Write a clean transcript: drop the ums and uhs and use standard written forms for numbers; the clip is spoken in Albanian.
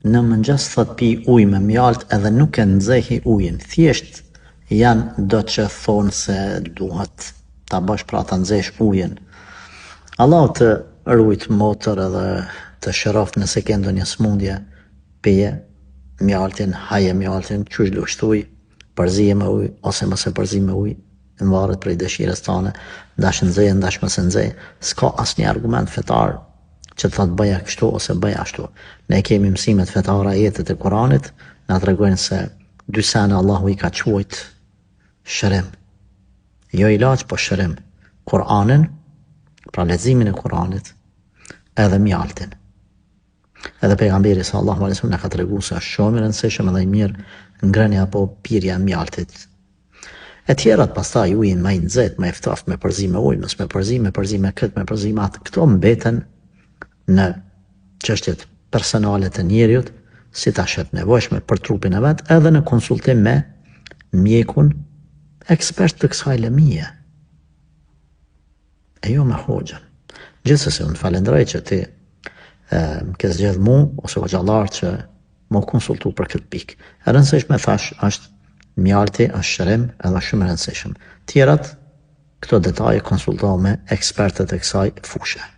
në mëngjes thot pi ujë me mjalt edhe nuk e nxehi ujin, thjesht janë do që thonë se duhet ta bësh pra ta nxesh ujin. Allah të rujt motër edhe të shëroft nëse ke ndonjë smundje, pije mjaltin, haje mjaltin, qysh do shtuj, përzije me ujë ose mos e përzi me ujë, në varet prej dëshirës tane, ndash nxeje, ndash mos e nxeje. S'ka asnjë argument fetar që të thot bëja kështu ose bëja ashtu. Ne kemi mësimet fetare, ajetet e Kuranit na tregojnë se dy sene Allahu i ka quajt shërim. Jo ilaç, po shërim. Kur'anin, pra leximin e Kuranit, edhe mjaltin. Edhe pejgamberi sallallahu alaihi wasallam na ka treguar se është shumë i rëndësishëm edhe i mirë ngrënia apo pirja e mjaltit. E tjerat pastaj ujin më i nxehtë, më i ftoftë, me përzi me ujë, mos me përzi me këtë, me përzi me atë. Këto mbeten në çështjet personale të njeriut, si ta shet nevojshme për trupin e vet, edhe në konsultim me mjekun ekspert të kësaj lëmie. E jo me hoxhën. Gjithsesi, unë falenderoj që ti ke zgjedh mu ose hoxhallar që më konsultu për këtë pikë. E rëndësishme thash është mjalti, është shërim edhe shumë e rëndësishëm. Tjerat, këto detaje konsultohu me ekspertët e kësaj fushë.